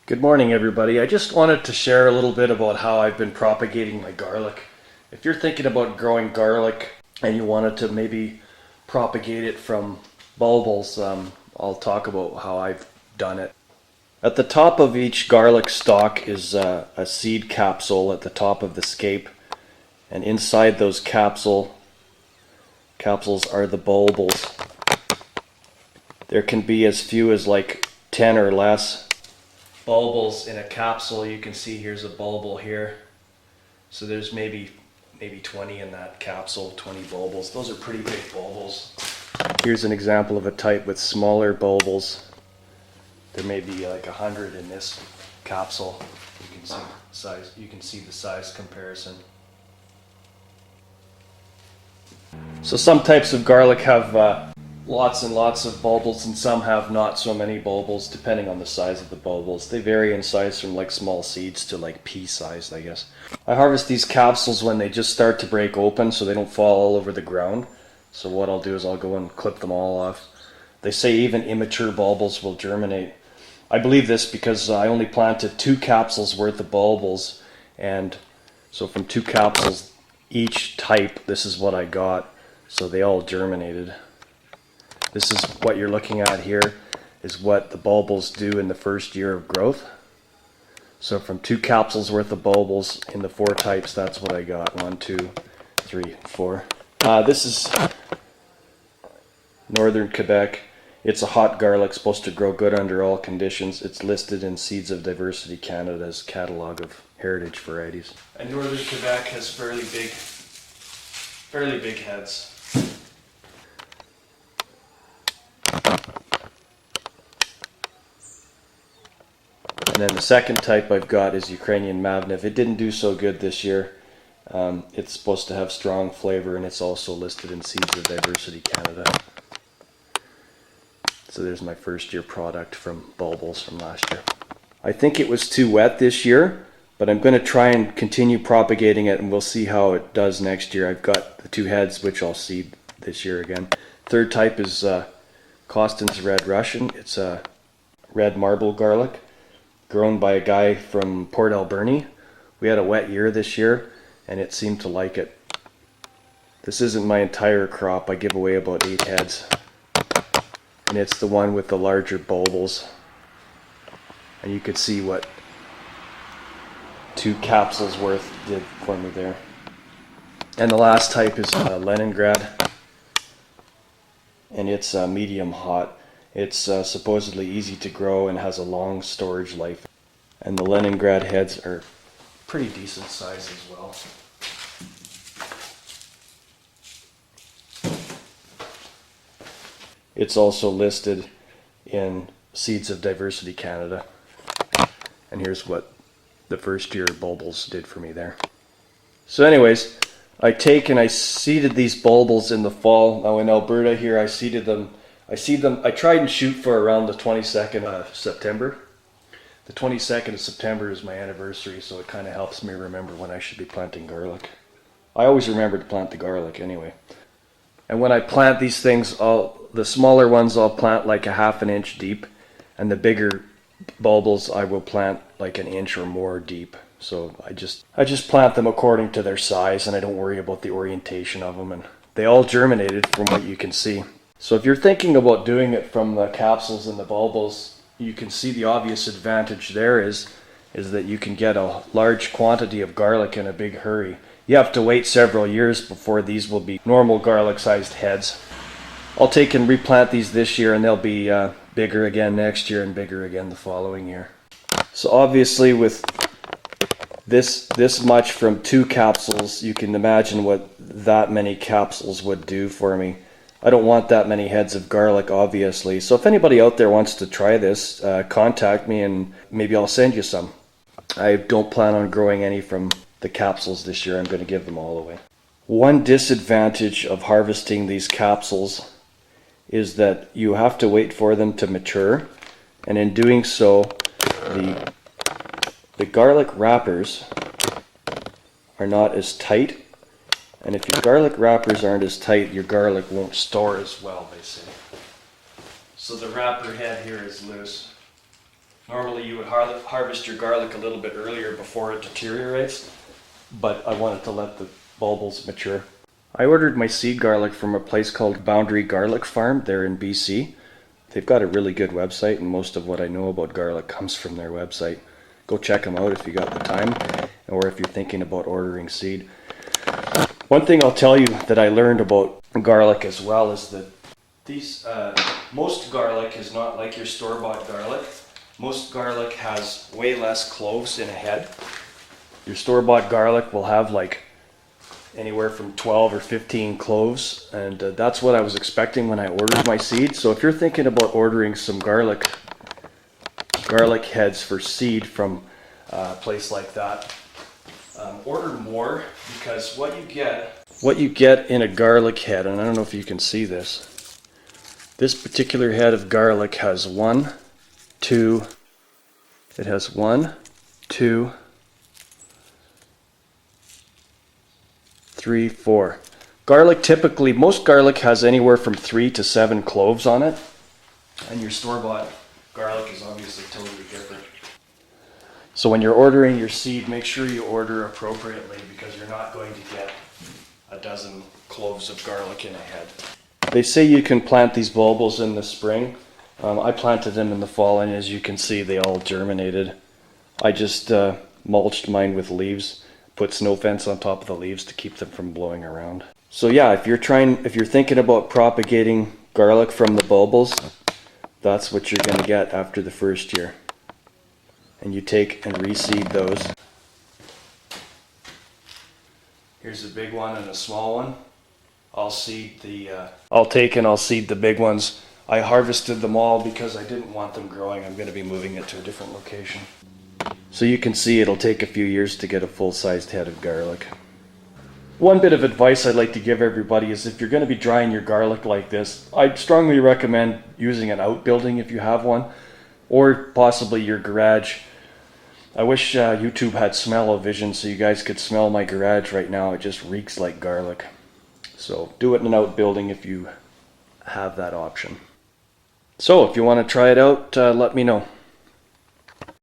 Good morning, everybody. I just wanted to share a little bit about how I've been propagating my garlic. If you're thinking about growing garlic and you wanted to maybe propagate it from bulbils, I'll talk about how I've done it. At the top of each garlic stalk is a seed capsule at the top of the scape, and inside those capsules are the bulbils. There can be as few as like 10 or less bulbils in a capsule. You can see here's a bulbil here. So there's maybe 20 in that capsule, 20 bulbils. Those are pretty big bulbils. Here's an example of a type with smaller bulbils. There may be like 100 in this capsule. You can see size. You can see the size comparison. So some types of garlic have lots and lots of bulbils, and some have not so many bulbils, depending on the size of the bulbils. They vary in size from like small seeds to like pea sized, I guess. I harvest these capsules when they just start to break open so they don't fall all over the ground. So what I'll do is I'll go and clip them all off. They say even immature bulbils will germinate. I believe this because I only planted 2 capsules worth of bulbils, and so from 2 capsules each type, this is what I got. So they all germinated. This is what you're looking at here, is what the bulbils do in the first year of growth. So from 2 capsules worth of bulbils in the 4 types, that's what I got. 1, 2, 3, 4. This is northern Quebec. It's a hot garlic, supposed to grow good under all conditions. It's listed in Seeds of Diversity Canada's catalog of heritage varieties. And northern Quebec has fairly big heads. And then the second type I've got is Ukrainian Mavniv. It didn't do so good this year. It's supposed to have strong flavor, and it's also listed in Seeds of Diversity Canada. So there's my first year product from bulbils from last year. I think it was too wet this year, but I'm going to try and continue propagating it, and we'll see how it does next year. I've got the 2 heads, which I'll seed this year again. Third type is Costin's Red Russian. It's a red marble garlic, grown by a guy from Port Alberni. We had a wet year this year, and it seemed to like it. This isn't my entire crop. I give away about 8 heads. And it's the one with the larger bulbils. And you could see what 2 capsules worth did for me there. And the last type is Leningrad. And it's medium hot. It's supposedly easy to grow and has a long storage life. And the Leningrad heads are pretty decent size as well. It's also listed in Seeds of Diversity Canada. And here's what the first year bulbils did for me there. So anyways, I seeded these bulbils in the fall. Now in Alberta here, I seed them. I tried and shoot for around the 22nd of September. The 22nd of September is my anniversary, so it kind of helps me remember when I should be planting garlic. I always remember to plant the garlic anyway. And when I plant these things, the smaller ones I'll plant like a ½ an inch deep, and the bigger bulbils I will plant like an inch or more deep. So I just plant them according to their size, and I don't worry about the orientation of them, and they all germinated from what you can see. So if you're thinking about doing it from the capsules and the bulbils, you can see the obvious advantage there is that you can get a large quantity of garlic in a big hurry. You have to wait several years before these will be normal garlic sized heads. I'll take and replant these this year, and they'll be bigger again next year and bigger again the following year. So obviously with this much from 2 capsules, you can imagine what that many capsules would do for me. I don't want that many heads of garlic, obviously. So if anybody out there wants to try this, contact me and maybe I'll send you some. I don't plan on growing any from the capsules this year. I'm going to give them all away. One disadvantage of harvesting these capsules is that you have to wait for them to mature, and in doing so, the garlic wrappers are not as tight. And if your garlic wrappers aren't as tight, your garlic won't store as well, they say. So the wrapper head here is loose. Normally you would harvest your garlic a little bit earlier before it deteriorates, but I wanted to let the bulbils mature. I ordered my seed garlic from a place called Boundary Garlic Farm. They're in BC. They've got a really good website, and most of what I know about garlic comes from their website. Go check them out if you got the time, or if you're thinking about ordering seed. One thing I'll tell you that I learned about garlic as well is that most garlic is not like your store-bought garlic. Most garlic has way less cloves in a head. Your store-bought garlic will have like anywhere from 12 or 15 cloves, and that's what I was expecting when I ordered my seed. So if you're thinking about ordering some garlic heads for seed from a place like that, order more, because what you get in a garlic head, and I don't know if you can see this, this particular head of garlic has 1, 2, 3, 4. Garlic typically, most garlic has anywhere from 3 to 7 cloves on it, and your store-bought garlic is obviously totally different. So when you're ordering your seed, make sure you order appropriately, because you're not going to get a dozen cloves of garlic in a head. They say you can plant these bulbils in the spring. I planted them in the fall, and as you can see, they all germinated. I just mulched mine with leaves. Put snow fence on top of the leaves to keep them from blowing around. So yeah, if you're thinking about propagating garlic from the bulbils, that's what you're going to get after the first year. And you take and reseed those. Here's a big one and a small one. I'll take and I'll seed the big ones. I harvested them all because I didn't want them growing. I'm going to be moving it to a different location. So you can see it'll take a few years to get a full-sized head of garlic. One bit of advice I'd like to give everybody is, if you're going to be drying your garlic like this, I'd strongly recommend using an outbuilding if you have one, or possibly your garage. I wish YouTube had smell-o-vision so you guys could smell my garage right now. It just reeks like garlic. So do it in an outbuilding if you have that option. So if you want to try it out, let me know.